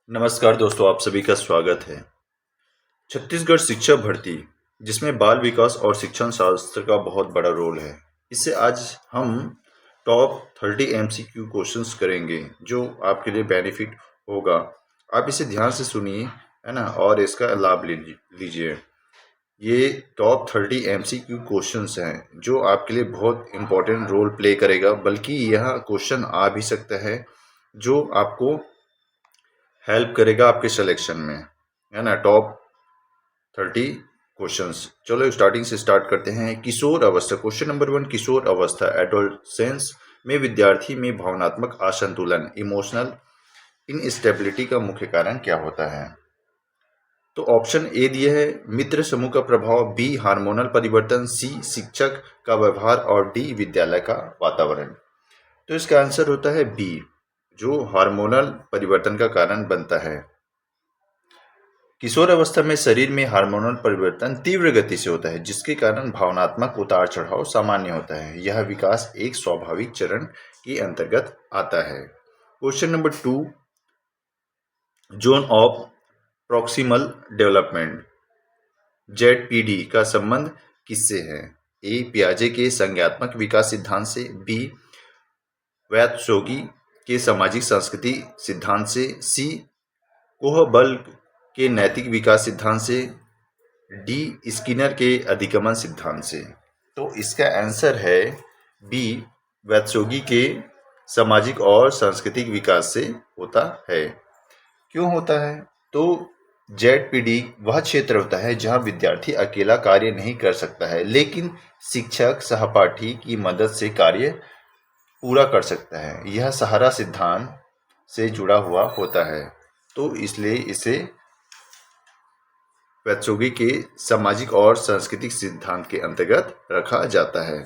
नमस्कार दोस्तों, आप सभी का स्वागत है। छत्तीसगढ़ शिक्षा भर्ती, जिसमें बाल विकास और शिक्षण शास्त्र का बहुत बड़ा रोल है। इससे आज हम टॉप 30 एमसीक्यू क्वेश्चंस करेंगे जो आपके लिए बेनिफिट होगा। आप इसे ध्यान से सुनिए, है ना, और इसका लाभ लीजिए। ये टॉप 30 एमसीक्यू क्वेश्चंस हैं जो आपके लिए बहुत इंपॉर्टेंट रोल प्ले करेगा, बल्कि यह क्वेश्चन आ भी सकता है जो आपको हेल्प करेगा आपके सिलेक्शन में, है ना। Top 30 questions. चलो स्टार्टिंग से स्टार्ट करते हैं। किशोर अवस्था, क्वेश्चन नंबर 1, किशोर अवस्था एडोलसेंस में विद्यार्थी में भावनात्मक असंतुलन इमोशनल इनस्टेबिलिटी का मुख्य कारण क्या होता है? तो ऑप्शन ए दिया है मित्र समूह का प्रभाव, बी हार्मोनल परिवर्तन, सी शिक्षक का व्यवहार और डी विद्यालय का वातावरण। तो इसका आंसर होता है बी, जो हार्मोनल परिवर्तन का कारण बनता है। किशोर अवस्था में शरीर में हार्मोनल परिवर्तन तीव्र गति से होता है, जिसके कारण भावनात्मक उतार चढ़ाव सामान्य होता है। यह विकास एक स्वाभाविक चरण के अंतर्गत आता है। Question number 2, zone of proximal development ZPD का संबंध किससे है? ए पियाजे के संज्ञात्मक विकास सिद्धांत से, बी वैत्सोगी के सामाजिक सांस्कृतिक सिद्धांत से, सी कोहबर्ग के नैतिक विकास सिद्धांत से, डी स्किनर के अधिगमन सिद्धांत से। तो इसका आंसर है बी वैत्सोगी के सामाजिक और सांस्कृतिक विकास से होता है। क्यों होता है? तो जेडपीडी वह क्षेत्र होता है जहां विद्यार्थी अकेला कार्य नहीं कर सकता है, लेकिन शिक्षक सहपाठी की मदद से कार्य पूरा कर सकता है। यह सहारा सिद्धांत से जुड़ा हुआ होता है, तो इसलिए इसे वैत्सोगी के सामाजिक और सांस्कृतिक सिद्धांत के अंतर्गत रखा जाता है।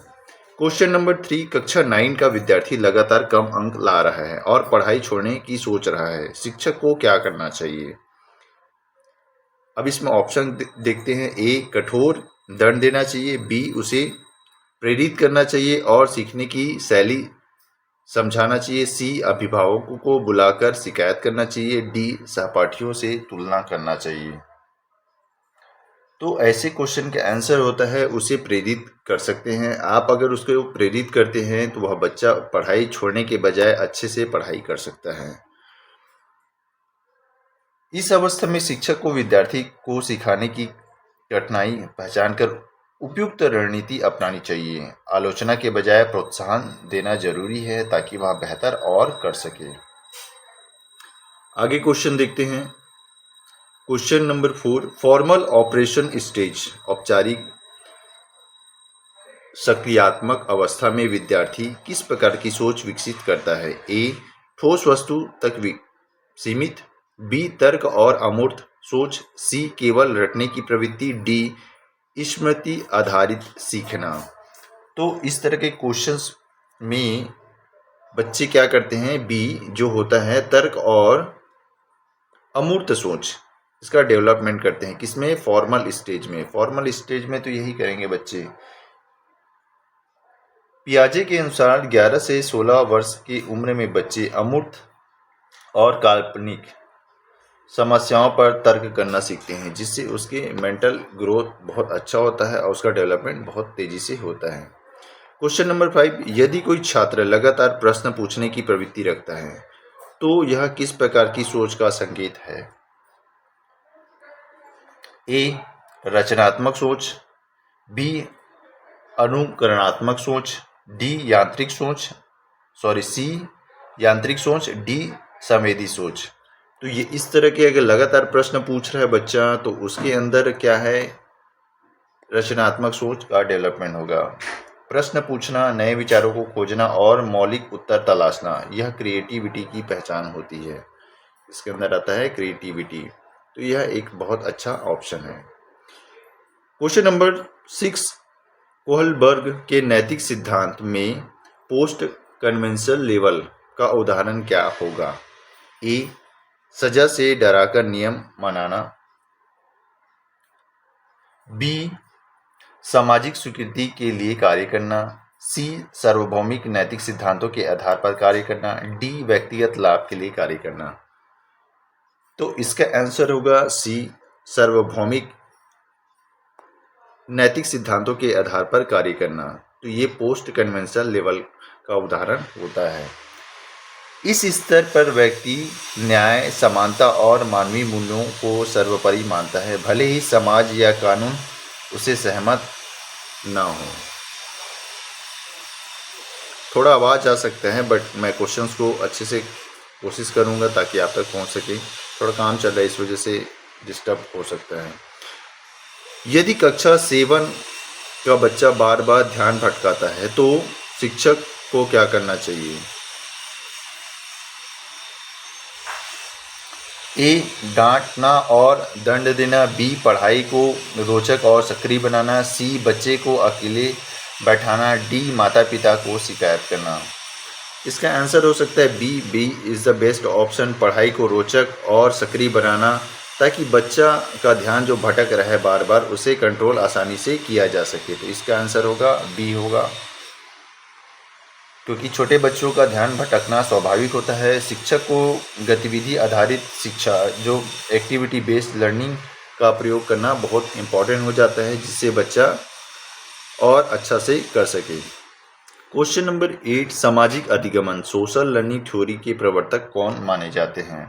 क्वेश्चन नंबर 3, कक्षा 9 का विद्यार्थी लगातार कम अंक ला रहा है और पढ़ाई छोड़ने की सोच रहा है। शिक्षक को क्या करना चाहिए? अब इसमें ऑप्शन देखते हैं। ए कठोर दंड देना चाहिए, बी उसे प्रेरित करना चाहिए और सीखने की शैली समझाना चाहिए, सी अभिभावकों को बुलाकर शिकायत करना चाहिए, डी सहपाठियों से तुलना करना चाहिए। तो ऐसे क्वेश्चन का आंसर होता है उसे प्रेरित कर सकते हैं। आप अगर उसको प्रेरित करते हैं तो वह बच्चा पढ़ाई छोड़ने के बजाय अच्छे से पढ़ाई कर सकता है। इस अवस्था में शिक्षक को विद्यार्थी को सिखाने की कठिनाई पहचान कर उपयुक्त रणनीति अपनानी चाहिए। आलोचना के बजाय प्रोत्साहन देना जरूरी है ताकि वह बेहतर और कर सके। आगे क्वेश्चन देखते हैं। Question number 4, formal operation stage, औपचारिक सक्रियात्मक अवस्था में विद्यार्थी किस प्रकार की सोच विकसित करता है? ए ठोस वस्तु तक सीमित, बी तर्क और अमूर्त सोच, सी केवल रटने की प्रवृत्ति, डी स्मृति आधारित सीखना। तो इस तरह के क्वेश्चंस में बच्चे क्या करते हैं? बी जो होता है तर्क और अमूर्त सोच, इसका डेवलपमेंट करते हैं। किसमें? फॉर्मल स्टेज में। फॉर्मल स्टेज में तो यही करेंगे बच्चे। पियाजे के अनुसार 11 से 16 वर्ष की उम्र में बच्चे अमूर्त और काल्पनिक समस्याओं पर तर्क करना सीखते हैं, जिससे उसके मेंटल ग्रोथ बहुत अच्छा होता है और उसका डेवलपमेंट बहुत तेजी से होता है। क्वेश्चन नंबर 5, यदि कोई छात्र लगातार प्रश्न पूछने की प्रवृत्ति रखता है तो यह किस प्रकार की सोच का संकेत है? ए रचनात्मक सोच, बी अनुकरणात्मक सोच, सी यांत्रिक सोच, डी संवेदी सोच। तो ये इस तरह के अगर लगातार प्रश्न पूछ रहा है बच्चा तो उसके अंदर क्या है? रचनात्मक सोच का डेवलपमेंट होगा। प्रश्न पूछना, नए विचारों को खोजना और मौलिक उत्तर तलाशना, यह क्रिएटिविटी की पहचान होती है। इसके अंदर आता है क्रिएटिविटी, तो यह एक बहुत अच्छा ऑप्शन है। क्वेश्चन नंबर 6, कोहलबर्ग के नैतिक सिद्धांत में पोस्ट कन्वेंशनल लेवल का उदाहरण क्या होगा? ए सजा से डराकर नियम मनाना, बी सामाजिक स्वीकृति के लिए कार्य करना, सी सार्वभौमिक नैतिक सिद्धांतों के आधार पर कार्य करना, डी व्यक्तिगत लाभ के लिए कार्य करना। तो इसका आंसर होगा सी, सार्वभौमिक नैतिक सिद्धांतों के आधार पर कार्य करना। तो ये पोस्ट कन्वेंशनल लेवल का उदाहरण होता है। इस स्तर पर व्यक्ति न्याय, समानता और मानवीय मूल्यों को सर्वोपरि मानता है, भले ही समाज या कानून उसे सहमत न हो। थोड़ा आवाज़ आ सकता है, बट मैं क्वेश्चंस को अच्छे से कोशिश करूंगा ताकि आप तक पहुंच सके। थोड़ा काम चल रहा है, इस वजह से डिस्टर्ब हो सकता है। यदि कक्षा 7 का बच्चा बार बार ध्यान भटकाता है तो शिक्षक को क्या करना चाहिए? ए, डांटना और दंड देना। बी, पढ़ाई को रोचक और सक्रिय बनाना। सी, बच्चे को अकेले बैठाना। डी, माता पिता को शिकायत करना। इसका आंसर हो सकता है B is the best option, पढ़ाई को रोचक और सक्रिय बनाना, ताकि बच्चा का ध्यान जो भटक रहा है बार बार उसे कंट्रोल आसानी से किया जा सके। तो इसका आंसर होगा बी होगा, क्योंकि छोटे बच्चों का ध्यान भटकना स्वाभाविक होता है। शिक्षक को गतिविधि आधारित शिक्षा, जो एक्टिविटी बेस्ड लर्निंग का प्रयोग करना बहुत इम्पॉर्टेंट हो जाता है, जिससे बच्चा और अच्छा से कर सके। क्वेश्चन नंबर 8, सामाजिक अधिगमन सोशल लर्निंग थ्योरी के प्रवर्तक कौन माने जाते हैं?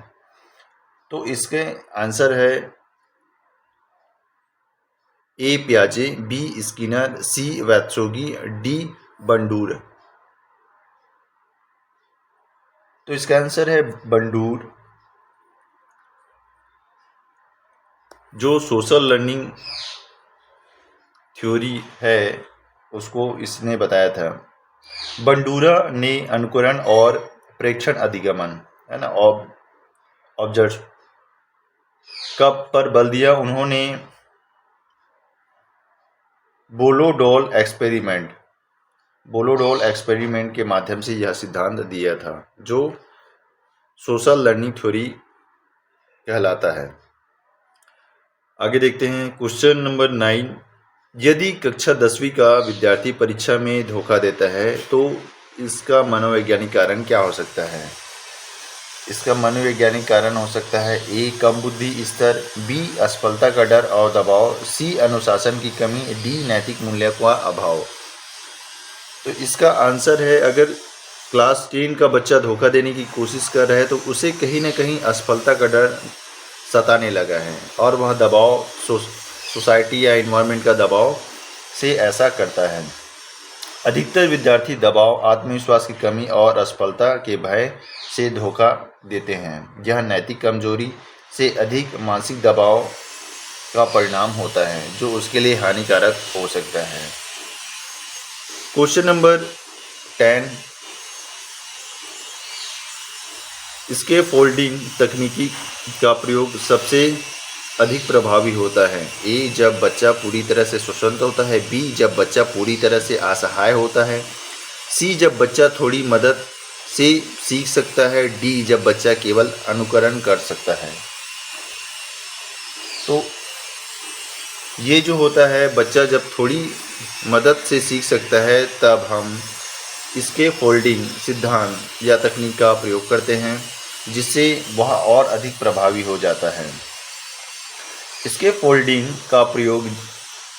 तो इसके आंसर है ए, पियाजे। B, Skinner. C, Vygotsky. D, Bandura. तो इसका आंसर है बंडूर। जो सोशल लर्निंग थ्योरी है उसको इसने बताया था। बंडूरा ने अनुकरण और प्रेक्षण अधिगमन, है ना, ऑब्जर्व कब पर बल दिया। उन्होंने बोलोडोल एक्सपेरिमेंट के माध्यम से यह सिद्धांत दिया था, जो सोशल लर्निंग थ्योरी कहलाता है। आगे देखते हैं क्वेश्चन नंबर 9, यदि कक्षा 10वीं का विद्यार्थी परीक्षा में धोखा देता है तो इसका मनोवैज्ञानिक कारण क्या हो सकता है? इसका मनोवैज्ञानिक कारण हो सकता है ए, कम बुद्धि स्तर। बी, असफलता का डर और दबाव। सी, अनुशासन की कमी। डी, नैतिक मूल्य का अभाव। तो इसका आंसर है, अगर क्लास 10 का बच्चा धोखा देने की कोशिश कर रहा है तो उसे कहीं ना कहीं असफलता का डर सताने लगा है, और वह दबाव सोसाइटी या इन्वायरमेंट का दबाव से ऐसा करता है। अधिकतर विद्यार्थी दबाव, आत्मविश्वास की कमी और असफलता के भय से धोखा देते हैं। यह नैतिक कमजोरी से अधिक मानसिक दबाव का परिणाम होता है, जो उसके लिए हानिकारक हो सकता है। क्वेश्चन नंबर 10, इसके फोल्डिंग तकनीकी का प्रयोग सबसे अधिक प्रभावी होता है। ए, जब बच्चा पूरी तरह से स्वतंत्र होता है। बी, जब बच्चा पूरी तरह से असहाय होता है। सी, जब बच्चा थोड़ी मदद से सीख सकता है। डी, जब बच्चा केवल अनुकरण कर सकता है। तो ये जो होता है, बच्चा जब थोड़ी मदद से सीख सकता है, तब हम इसके फोल्डिंग सिद्धांत या तकनीक का प्रयोग करते हैं, जिससे वह और अधिक प्रभावी हो जाता है। इसके फोल्डिंग का प्रयोग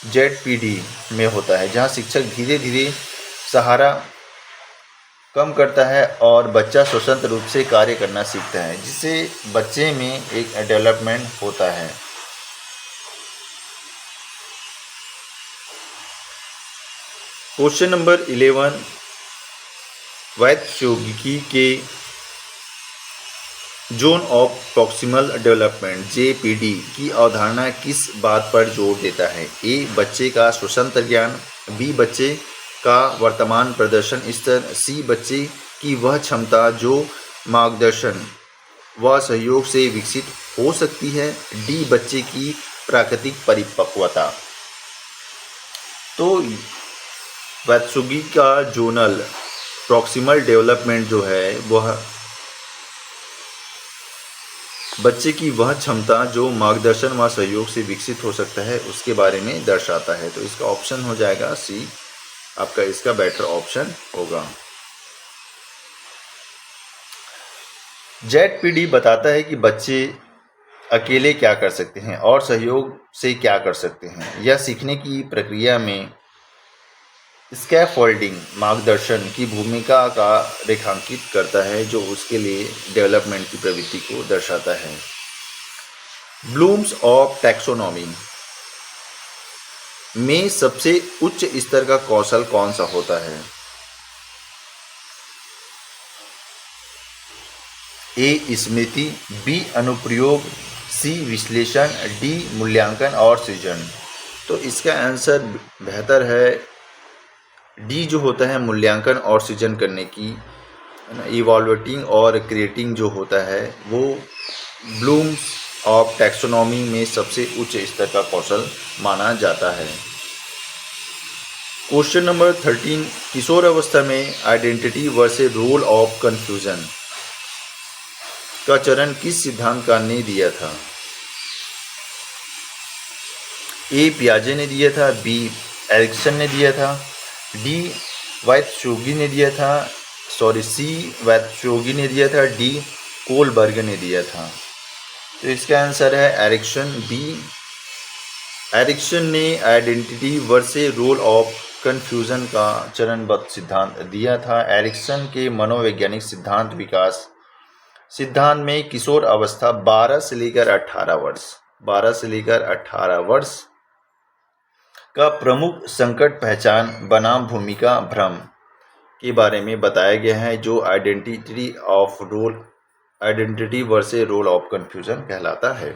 ZPD में होता है, जहां शिक्षक धीरे धीरे सहारा कम करता है और बच्चा स्वतंत्र रूप से कार्य करना सीखता है, जिससे बच्चे में एक डेवलपमेंट होता है। क्वेश्चन नंबर 11, वैत्सोगी के zone of proximal development JPD की अवधारणा किस बात पर जोर देता है? ए, बच्चे का स्वतंत्र ज्ञान। बी, बच्चे का वर्तमान प्रदर्शन स्तर। सी, बच्चे की वह क्षमता जो मार्गदर्शन व सहयोग से विकसित हो सकती है। डी, बच्चे की प्राकृतिक परिपक्वता। तो वैत्सोगी का जोनल प्रॉक्सिमल डेवलपमेंट जो है, वह बच्चे की वह क्षमता जो मार्गदर्शन व सहयोग से विकसित हो सकता है उसके बारे में दर्शाता है। तो इसका ऑप्शन हो जाएगा सी, आपका इसका बेटर ऑप्शन होगा। ZPD बताता है कि बच्चे अकेले क्या कर सकते हैं और सहयोग से क्या कर सकते हैं। यह सीखने की प्रक्रिया में स्कैफोल्डिंग मार्गदर्शन की भूमिका का रेखांकित करता है, जो उसके लिए डेवलपमेंट की प्रवृत्ति को दर्शाता है। ब्लूम्स ऑफ टैक्सोनॉमी में सबसे उच्च स्तर का कौशल कौन सा होता है। ए स्मृति, बी अनुप्रयोग, सी विश्लेषण, डी मूल्यांकन और सृजन। तो इसका आंसर बेहतर है डी जो होता है, मूल्यांकन और सृजन करने की, इवॉल्वेटिंग और क्रिएटिंग जो होता है वो ब्लूम्स ऑफ टैक्सोनॉमी में सबसे उच्च स्तर का कौशल माना जाता है। क्वेश्चन नंबर 13, किशोर अवस्था में identity versus role of confusion का चरण किस सिद्धांतकार ने दिया था। ए पियाजे ने दिया था, बी एरिक्सन ने दिया था, डी वाइत्सोगी ने दिया था, सी वाइत्सोगी ने दिया था, डी कोलबर्ग ने दिया था। तो इसका आंसर है एरिक्सन, बी। एरिक्सन ने identity versus role of confusion का चरणबद्ध सिद्धांत दिया था। एरिक्सन के मनोवैज्ञानिक सिद्धांत विकास सिद्धांत में किशोर अवस्था 12 से लेकर 18 वर्ष का प्रमुख संकट पहचान बनाम भूमिका भ्रम के बारे में बताया गया है, जो identity versus role of confusion कहलाता है।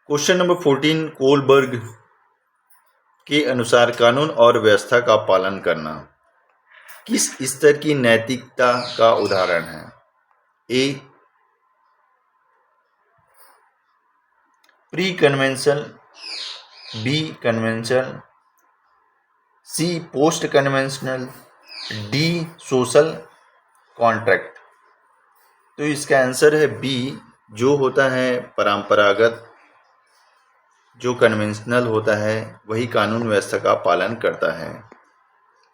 क्वेश्चन नंबर 14, कोलबर्ग के अनुसार कानून और व्यवस्था का पालन करना किस स्तर की नैतिकता का उदाहरण है। A pre convention, B convention, C post conventional, D social contract. तो इसका आंसर है बी, जो होता है परंपरागत, जो कन्वेंशनल होता है वही कानून व्यवस्था का पालन करता है।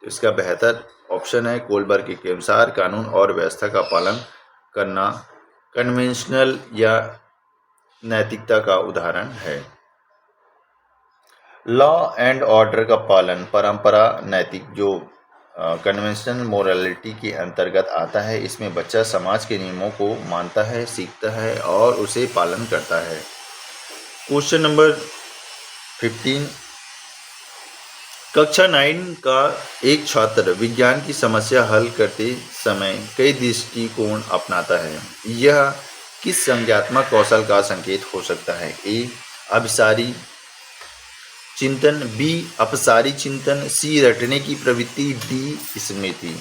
तो इसका बेहतर ऑप्शन है कोलबर्ग के अनुसार कानून और व्यवस्था का पालन करना कन्वेंशनल या नैतिकता का उदाहरण है। लॉ एंड ऑर्डर का पालन परंपरा नैतिक, जो कन्वेंशनल मोरालिटी के अंतर्गत आता है। इसमें बच्चा समाज के नियमों को मानता है, सीखता है और उसे पालन करता है। क्वेश्चन नंबर 15, कक्षा 9 का एक छात्र विज्ञान की समस्या हल करते समय कई दृष्टिकोण अपनाता है। यह किस संज्ञानात्मक कौशल का संकेत हो सकता है। ए अभिसारी चिंतन, बी अपसारी चिंतन, सी रटने की प्रवृत्ति, डी स्मृति।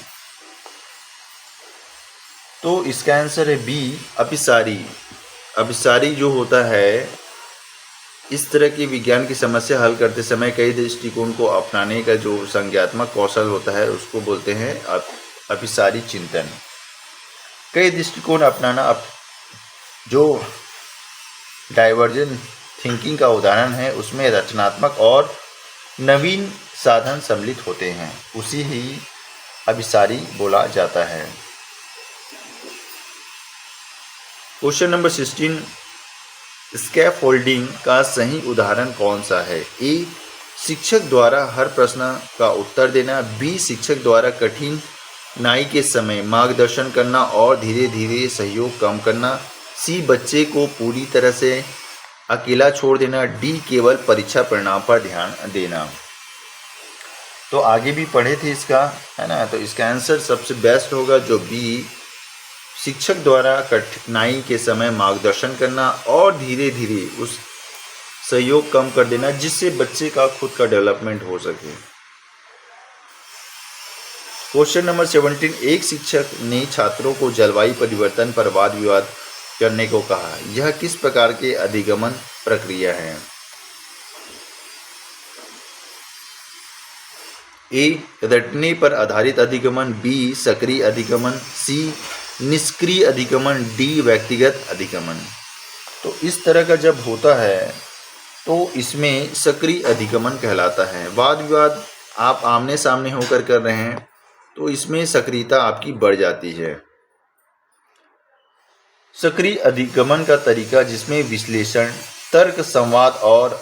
तो इसका आंसर है बी अभिसारी। अभिसारी जो होता है इस तरह की विज्ञान की समस्या हल करते समय कई दृष्टिकोण को अपनाने का जो संज्ञानात्मक कौशल होता है उसको बोलते हैं अभिसारी चिंतन। कई दृष्टिकोण अपनाना जो डाइवर्जेंट थिंकिंग का उदाहरण है, उसमें रचनात्मक और नवीन साधन सम्मिलित होते हैं, उसी ही अभिसारी बोला जाता है। क्वेश्चन नंबर 16, स्कैफोल्डिंग का सही उदाहरण कौन सा है। ए शिक्षक द्वारा हर प्रश्न का उत्तर देना, बी शिक्षक द्वारा कठिनाई के समय मार्गदर्शन करना और धीरे धीरे सहयोग कम करना, सी बच्चे को पूरी तरह से अकेला छोड़ देना, डी केवल परीक्षा परिणाम पर ध्यान देना। तो आगे भी पढ़े थे इसका, है ना। तो इसका आंसर सबसे बेस्ट होगा जो बी, शिक्षक द्वारा कठिनाई के समय मार्गदर्शन करना और धीरे धीरे उस सहयोग कम कर देना, जिससे बच्चे का खुद का डेवलपमेंट हो सके। क्वेश्चन नंबर 17, एक शिक्षक ने छात्रों को जलवायु परिवर्तन पर वाद विवाद करने को कहा। यह किस प्रकार के अधिगमन प्रक्रिया है। ए रटने पर आधारित अधिगमन, बी सक्रिय अधिगमन, सी निष्क्रिय अधिगमन, डी व्यक्तिगत अधिगमन। तो इस तरह का जब होता है तो इसमें सक्रिय अधिगमन कहलाता है। वाद विवाद आप आमने सामने होकर कर रहे हैं तो इसमें सक्रियता आपकी बढ़ जाती है। सक्रिय अधिगमन का तरीका जिसमें विश्लेषण, तर्क, संवाद और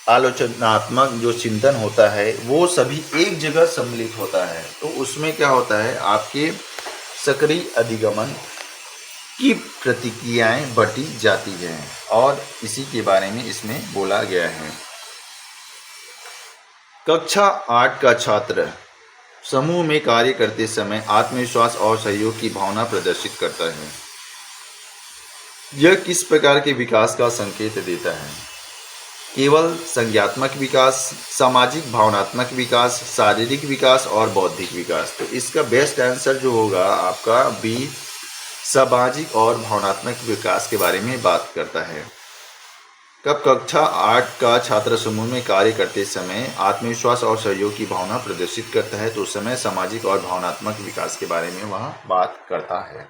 आलोचनात्मक जो चिंतन होता है वो सभी एक जगह सम्मिलित होता है। तो उसमें क्या होता है, आपके सक्रिय अधिगमन की प्रतिक्रियाएं बटी जाती हैं और इसी के बारे में इसमें बोला गया है। कक्षा 8 का छात्र समूह में कार्य करते समय आत्मविश्वास और सहयोग की भावना प्रदर्शित करता है। यह किस प्रकार के विकास का संकेत देता है? केवल संज्ञात्मक विकास, सामाजिक भावनात्मक विकास, शारीरिक विकास और बौद्धिक विकास। तो इसका बेस्ट आंसर जो होगा आपका बी, सामाजिक और भावनात्मक विकास के बारे में बात करता है। कब कक्षा 8 का छात्र समूह में कार्य करते समय आत्मविश्वास और सहयोग की भावना प्रदर्शित करता है, तो उस समय सामाजिक और भावनात्मक विकास के बारे में वह बात करता है।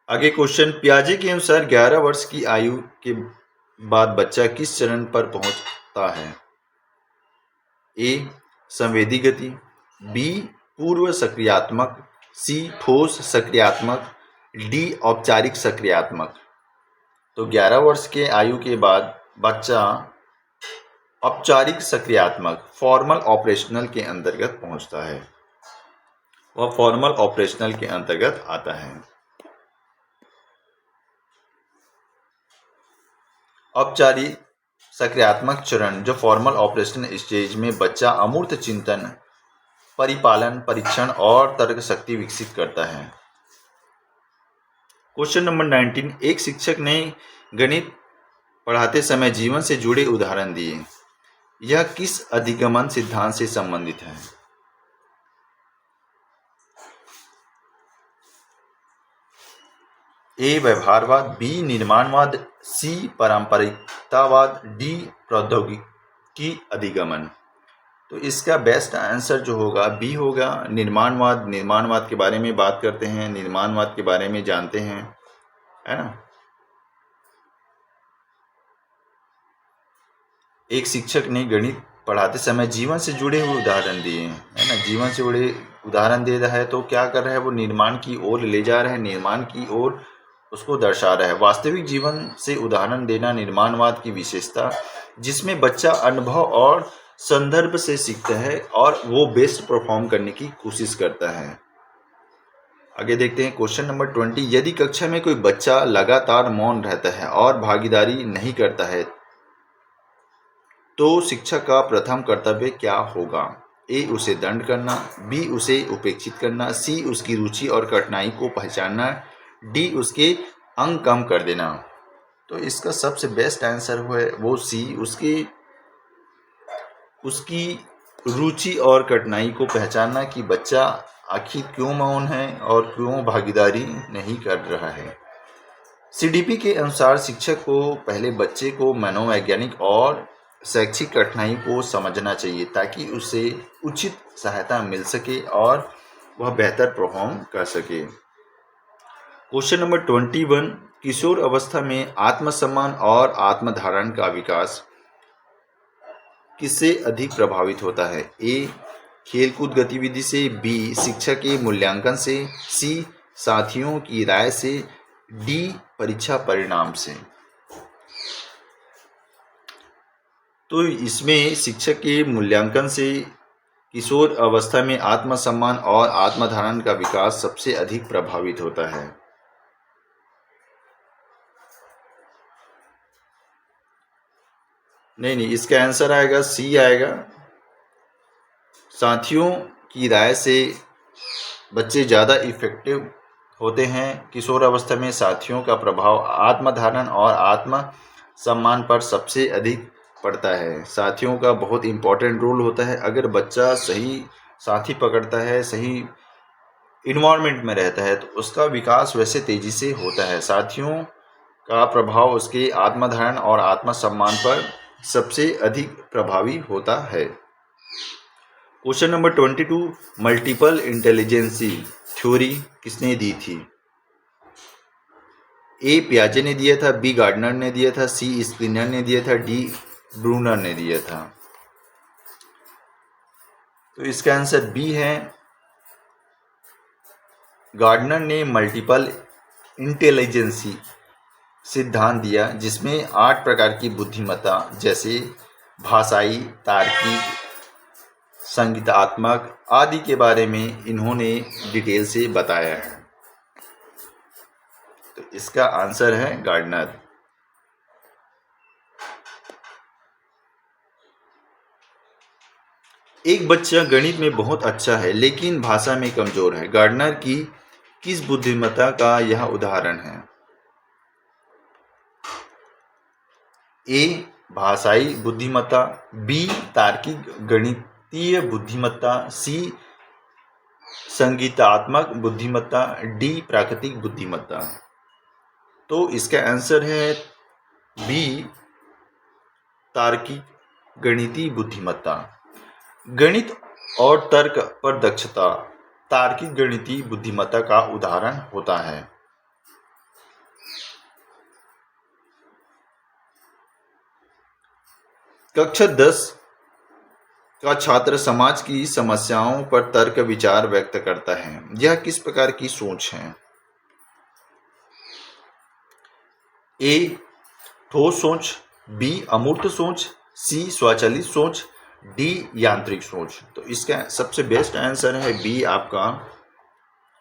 आगे क्वेश्चन, पियाजे के अनुसार 11 वर्ष की आयु के बाद बच्चा किस चरण पर पहुंचता है? ए, संवेदी गति, बी, पूर्व सक्रियात्मक, सी, ठोस सक्रियात्मक, डी, औपचारिक सक्रियात्मक। तो 11 वर्ष के आयु के बाद बच्चा औपचारिक सक्रियात्मक, फॉर्मल ऑपरेशनल के अंतर्गत पहुंचता है। वह फॉर्मल ऑपरेशनल के अंतर्गत आता है। औपचारिक सक्रियात्मक चरण जो फॉर्मल ऑपरेशनल स्टेज में बच्चा अमूर्त चिंतन, परिपालन, परीक्षण और तर्क शक्ति विकसित करता है। क्वेश्चन नंबर 19, एक शिक्षक ने गणित पढ़ाते समय जीवन से जुड़े उदाहरण दिए। यह किस अधिगमन सिद्धांत से संबंधित है? ए, व्यवहारवाद, बी, निर्माणवाद, सी, पारंपरिकतावाद, डी, प्रौद्योगिकी अधिगमन। तो इसका बेस्ट आंसर जो होगा बी होगा, निर्माणवाद। निर्माणवाद के बारे में बात करते हैं, निर्माणवाद के बारे में जानते हैं, है ना। एक शिक्षक ने गणित पढ़ाते समय जीवन से जुड़े हुए उदाहरण दिए हैं, है ना। जीवन से जुड़े उदाहरण दे रहा है तो क्या कर रहा है, वो निर्माण की ओर ले जा रहा है, निर्माण की ओर उसको दर्शा रहा है। वास्तविक जीवन से उदाहरण देना निर्माणवाद की विशेषता, जिसमें बच्चा अनुभव और संदर्भ से सीखता है और वो बेस्ट परफॉर्म करने की कोशिश करता है। आगे देखते हैं क्वेश्चन नंबर 20, यदि कक्षा में कोई बच्चा लगातार मौन रहता है और भागीदारी नहीं करता है तो शिक्षक का प्रथम कर्तव्य क्या होगा? ए, उसे दंड करना, बी, उसे उपेक्षित करना, सी, उसकी रुचि और कठिनाई को पहचानना, डी, उसके अंक कम कर देना। तो इसका सबसे बेस्ट आंसर है वो सी, उसकी रुचि और कठिनाई को पहचानना कि बच्चा आखिर क्यों मौन है और क्यों भागीदारी नहीं कर रहा है। सीडीपी के अनुसार शिक्षक को पहले बच्चे को मनोवैज्ञानिक और शैक्षिक कठिनाई को समझना चाहिए ताकि उसे उचित सहायता मिल सके और वह बेहतर परफॉर्म कर सके। क्वेश्चन नंबर 21, किशोर अवस्था में आत्मसम्मान और आत्मधारण का विकास किससे अधिक प्रभावित होता है? ए, खेलकूद गतिविधि से, बी, शिक्षक के मूल्यांकन से, सी, साथियों की राय से, डी, परीक्षा परिणाम से। तो इसमें शिक्षक के मूल्यांकन से किशोर अवस्था में आत्मसम्मान और आत्मधारण का विकास सबसे अधिक प्रभावित होता है। नहीं, इसका आंसर आएगा सी आएगा। साथियों की राय से बच्चे ज़्यादा इफेक्टिव होते हैं। किशोर अवस्था में साथियों का प्रभाव आत्मधारण और आत्म सम्मान पर सबसे अधिक पड़ता है। साथियों का बहुत इम्पोर्टेंट रोल होता है। अगर बच्चा सही साथी पकड़ता है, सही इन्वायरमेंट में रहता है तो उसका विकास वैसे तेज़ी से होता है। साथियों का प्रभाव उसके आत्मधारण और आत्मसम्मान पर सबसे अधिक प्रभावी होता है। Question number 22, multiple intelligence theory किसने दी थी? ए, पियाजे ने दिया था, बी, गार्डनर ने दिया था, सी, स्किनर ने दिया था, डी, ब्रूनर ने दिया था। तो इसका आंसर बी है, गार्डनर ने मल्टीपल इंटेलिजेंसी सिद्धांत दिया, जिसमें 8 प्रकार की बुद्धिमत्ता जैसे भाषाई, तार्किक, संगीतात्मक आदि के बारे में इन्होंने डिटेल से बताया है। तो इसका आंसर है गार्डनर। एक बच्चा गणित में बहुत अच्छा है लेकिन भाषा में कमजोर है। गार्डनर की किस बुद्धिमत्ता का यह उदाहरण है? ए भाषाई बुद्धिमत्ता, बी तार्किक गणितीय बुद्धिमत्ता, सी संगीतात्मक बुद्धिमत्ता, डी प्राकृतिक बुद्धिमत्ता। तो इसका आंसर है बी तार्किक गणितीय बुद्धिमत्ता। गणित और तर्क पर दक्षता तार्किक गणितीय बुद्धिमत्ता का उदाहरण होता है। कक्षा 10 का छात्र समाज की समस्याओं पर तर्क विचार व्यक्त करता है। यह किस प्रकार की सोच है? ए ठोस सोच, बी अमूर्त सोच, सी स्वचालित सोच, डी यांत्रिक सोच। तो इसका सबसे बेस्ट आंसर है बी आपका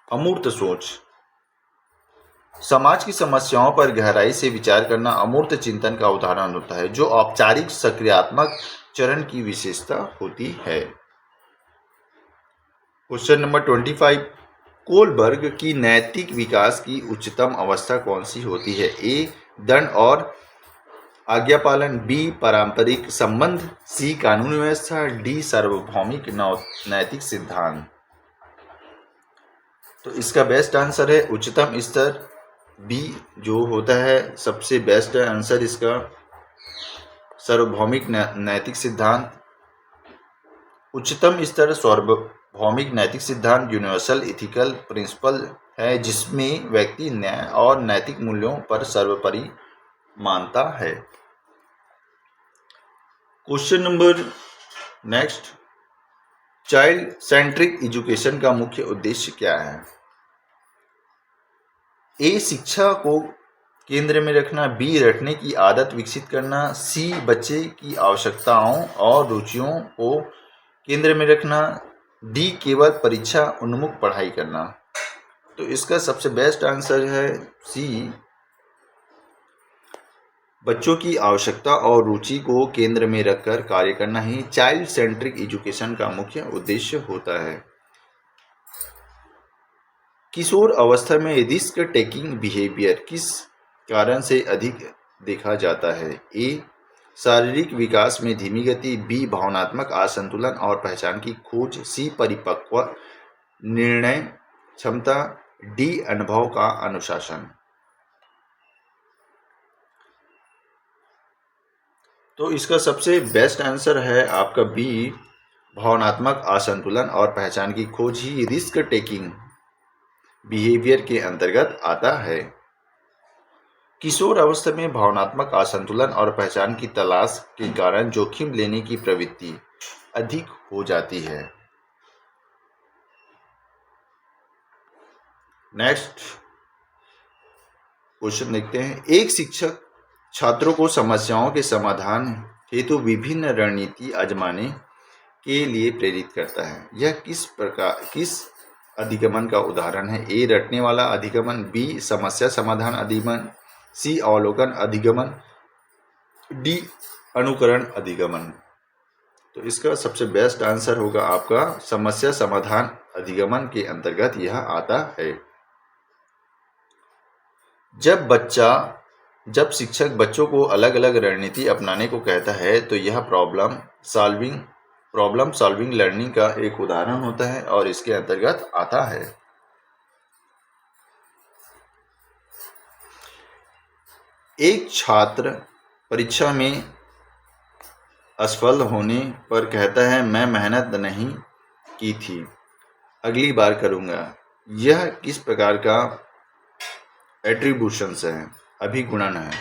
अमूर्त सोच। समाज की समस्याओं पर गहराई से विचार करना अमूर्त चिंतन का उदाहरण होता है, जो औपचारिक सक्रियात्मक चरण की विशेषता होती है। क्वेश्चन नंबर 25, कोलबर्ग की नैतिक विकास की उच्चतम अवस्था कौन सी होती है? ए दंड और आज्ञा पालन, बी पारंपरिक संबंध, सी कानून व्यवस्था, डी सार्वभौमिक नैतिक सिद्धांत। तो इसका बेस्ट आंसर है उच्चतम स्तर, बी जो होता है सबसे बेस्ट आंसर इसका सार्वभौमिक नैतिक सिद्धांत। उच्चतम स्तर सार्वभौमिक नैतिक सिद्धांत यूनिवर्सल इथिकल प्रिंसिपल है, जिसमें व्यक्ति न्याय और नैतिक मूल्यों पर सर्वोपरि मानता है। Question number next, child centric education का मुख्य उद्देश्य क्या है? ए शिक्षा को केंद्र में रखना, बी रटने की आदत विकसित करना, सी बच्चे की आवश्यकताओं और रुचियों को केंद्र में रखना, डी केवल परीक्षा उन्मुख पढ़ाई करना। तो इसका सबसे बेस्ट आंसर है सी बच्चों की आवश्यकता और रुचि को केंद्र में रखकर कार्य करना ही चाइल्ड सेंट्रिक एजुकेशन का मुख्य उद्देश्य होता है। किशोर अवस्था में रिस्क टेकिंग बिहेवियर किस कारण से अधिक देखा जाता है? ए शारीरिक विकास में धीमी गति, बी भावनात्मक असंतुलन और पहचान की खोज, सी परिपक्व निर्णय क्षमता, डी अनुभव का अनुशासन। तो इसका सबसे बेस्ट आंसर है आपका बी भावनात्मक असंतुलन और पहचान की खोज ही रिस्क टेकिंग बिहेवियर के अंतर्गत आता है। किशोर अवस्था में भावनात्मक असंतुलन और पहचान की तलाश के कारण जोखिम लेने की प्रवृत्ति अधिक हो जाती है। नेक्स्ट क्वेश्चन देखते हैं, एक शिक्षक छात्रों को समस्याओं के समाधान हेतु विभिन्न रणनीति आजमाने के लिए प्रेरित करता है। यह किस अधिगमन का उदाहरण है? ए रटने वाला अधिगमन, बी समस्या समाधान अधिगमन, सी अवलोकन अधिगमन, डी अनुकरण अधिगमन। तो इसका सबसे बेस्ट आंसर होगा आपका समस्या समाधान अधिगमन के अंतर्गत यह आता है। जब शिक्षक बच्चों को अलग अलग रणनीति अपनाने को कहता है तो यह प्रॉब्लम सॉल्विंग लर्निंग का एक उदाहरण होता है और इसके अंतर्गत आता है। एक छात्र परीक्षा में असफल होने पर कहता है मैं मेहनत नहीं की थी, अगली बार करूंगा। यह किस प्रकार का एट्रीब्यूशन है, अभिगुणन है?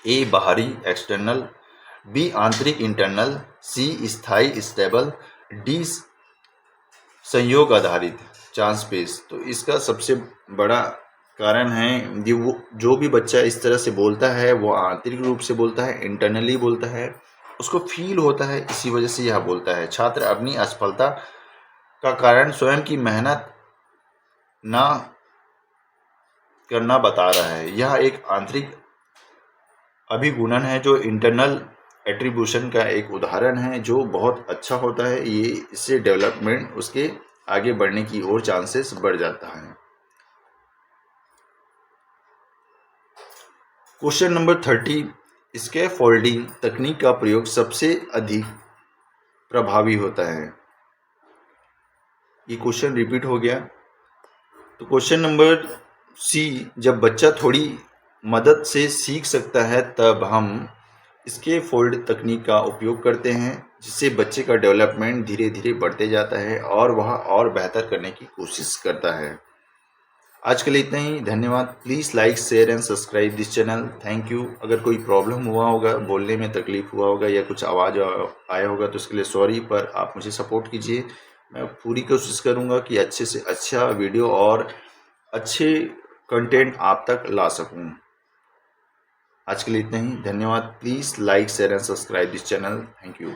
ए बाहरी एक्सटर्नल, बी आंतरिक इंटरनल, सी स्थायी स्टेबल, डी संयोग आधारित। Chance base. तो इसका सबसे बड़ा कारण है ये वो जो भी बच्चा इस तरह से बोलता है वो आंतरिक रूप से बोलता है, इंटरनली बोलता है, उसको फील होता है, इसी वजह से यह बोलता है। छात्र अपनी असफलता का कारण स्वयं की मेहनत ना करना बता रहा है। यह एक आंतरिक अभिगुणन है जो इंटरनल एट्रीब्यूशन का एक उदाहरण है जो बहुत अच्छा होता है। ये इससे डेवलपमेंट उसके आगे बढ़ने की और चांसेस बढ़ जाता है। क्वेश्चन नंबर 30, स्कैफोल्डिंग तकनीक का प्रयोग सबसे अधिक प्रभावी होता है। ये क्वेश्चन रिपीट हो गया। तो क्वेश्चन नंबर सी, जब बच्चा थोड़ी मदद से सीख सकता है तब हम स्कैफोल्ड तकनीक का उपयोग करते हैं, जिससे बच्चे का डेवलपमेंट धीरे धीरे बढ़ते जाता है और वह और बेहतर करने की कोशिश करता है। आज के लिए इतना ही। धन्यवाद। Please like, share and subscribe this channel. Thank you. अगर कोई प्रॉब्लम हुआ होगा, बोलने में तकलीफ हुआ होगा या कुछ आवाज़ आया होगा तो उसके लिए सॉरी, पर आप मुझे सपोर्ट कीजिए। मैं पूरी कोशिश करूँगा कि अच्छे से अच्छा वीडियो और अच्छे कंटेंट आप तक ला सकूँ। आज के लिए इतना ही। धन्यवाद। Please like, share and subscribe this channel. Thank you.